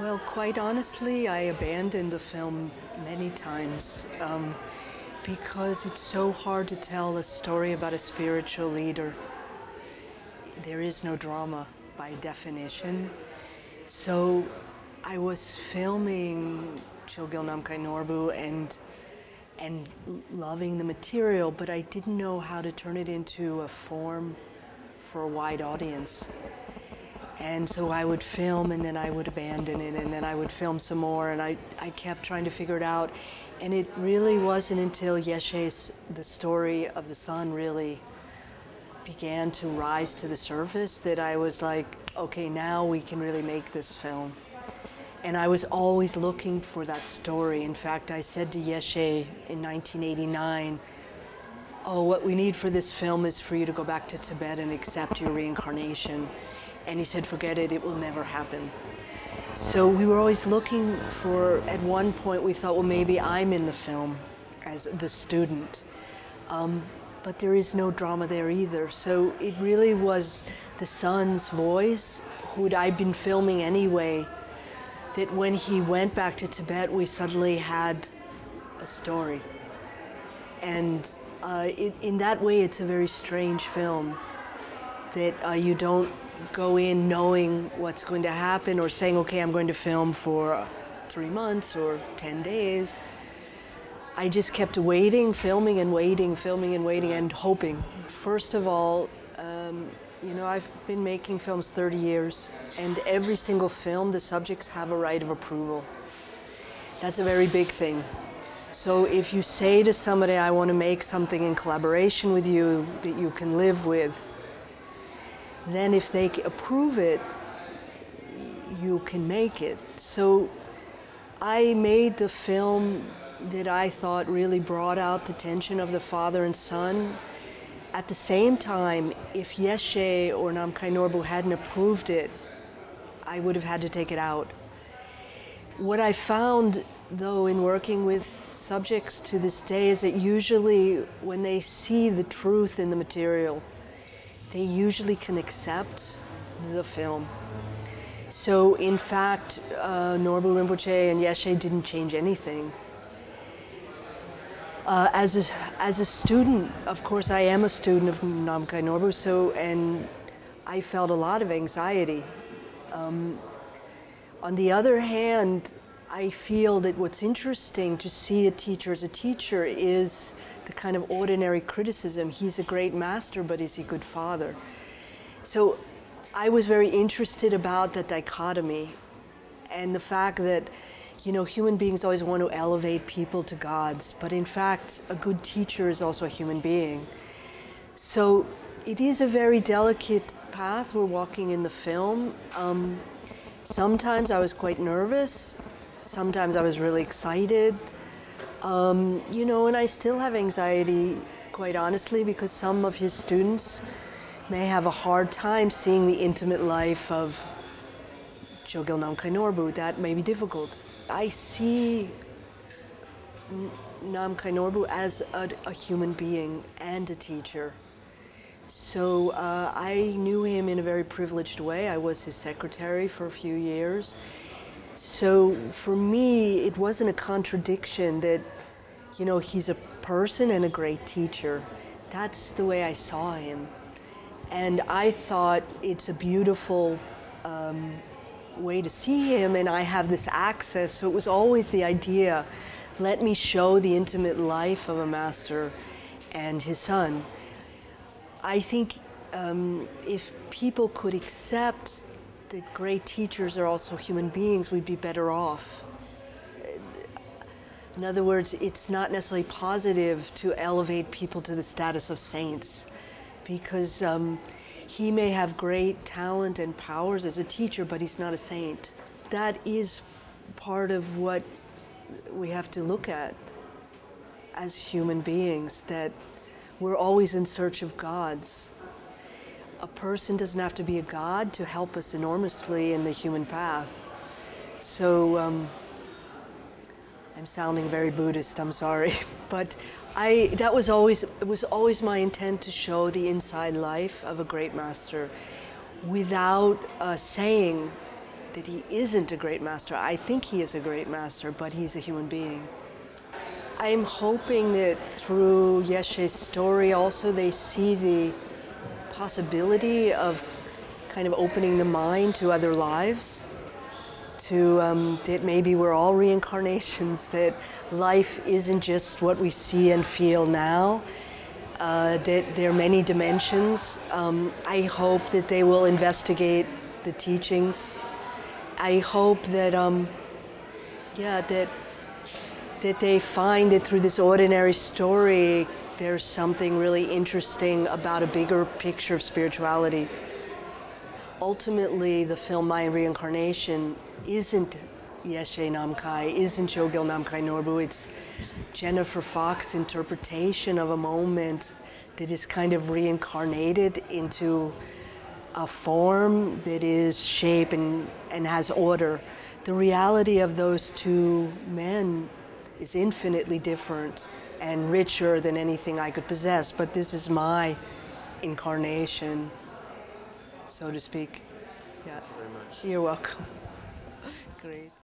Well, quite honestly, I abandoned the film many times because it's so hard to tell a story about a spiritual leader. There is no drama by definition. So I was filming Chogyal Namkhai Norbu and loving the material, but I didn't know how to turn it into a form for a wide audience. And so I would film and then I would abandon it and then I would film some more and I kept trying to figure it out. And it really wasn't until Yeshe's The Story of the Sun really began to rise to the surface that I was like, okay, now we can really make this film. And I was always looking for that story. In fact, I said to Yeshe in 1989, oh, what we need for this film is for you to go back to Tibet and accept your reincarnation. And he said, forget it, it will never happen. So we were always looking for, at one point we thought, well, maybe I'm in the film as the student. But there is no drama there either. So it really was the son's voice, who'd I'd been filming anyway, that when he went back to Tibet, we suddenly had a story. And in that way, it's a very strange film, that you don't go in knowing what's going to happen or saying, okay, I'm going to film for 3 months or 10 days. I just kept waiting, filming and waiting, filming and waiting and hoping. First of all, you know, I've been making films 30 years and every single film, the subjects have a right of approval. That's a very big thing. So if you say to somebody, I want to make something in collaboration with you that you can live with, then if they approve it, you can make it. So I made the film that I thought really brought out the tension of the father and son. At the same time, if Yeshe or Namkhai Norbu hadn't approved it, I would have had to take it out. What I found, though, in working with subjects to this day is that usually when they see the truth in the material, they usually can accept the film. So in fact, Norbu Rinpoche and Yeshe didn't change anything. As a student, of course, I am a student of Namkhai Norbu, and I felt a lot of anxiety. On the other hand, I feel that what's interesting to see a teacher as a teacher is the kind of ordinary criticism. He's a great master, but is he a good father? So I was very interested about that dichotomy and the fact that, you know, human beings always want to elevate people to gods, but in fact, a good teacher is also a human being. So it is a very delicate path we're walking in the film. Sometimes I was quite nervous. Sometimes I was really excited. You know, and I still have anxiety, quite honestly, because some of his students may have a hard time seeing the intimate life of Chogyal Namkhai Norbu. That may be difficult. I see Namkhai Norbu as a human being and a teacher. So I knew him in a very privileged way. I was his secretary for a few years. So for me, it wasn't a contradiction that, you know, he's a person and a great teacher. That's the way I saw him. And I thought it's a beautiful way to see him, and I have this access. So it was always the idea, let me show the intimate life of a master and his son. I think if people could accept that great teachers are also human beings, we'd be better off. In other words, it's not necessarily positive to elevate people to the status of saints, because he may have great talent and powers as a teacher, but he's not a saint. That is part of what we have to look at as human beings, that we're always in search of gods. A person doesn't have to be a god to help us enormously in the human path. So I'm sounding very Buddhist, I'm sorry. But it was always my intent to show the inside life of a great master without saying that he isn't a great master. I think he is a great master, but he's a human being. I'm hoping that through Yeshe's story also they see the possibility of kind of opening the mind to other lives, to that maybe we're all reincarnations, that life isn't just what we see and feel now, that there are many dimensions. I hope that they will investigate the teachings. I hope that, that they find that through this ordinary story, there's something really interesting about a bigger picture of spirituality. Ultimately, the film My Reincarnation isn't Yeshe Namkai, isn't Chogyal Namkai Norbu. It's Jennifer Fox's interpretation of a moment that is kind of reincarnated into a form that is shape and has order. The reality of those two men is infinitely different and richer than anything I could possess, but this is my incarnation, so to speak. Yeah. Thank you very much. You're welcome. Great.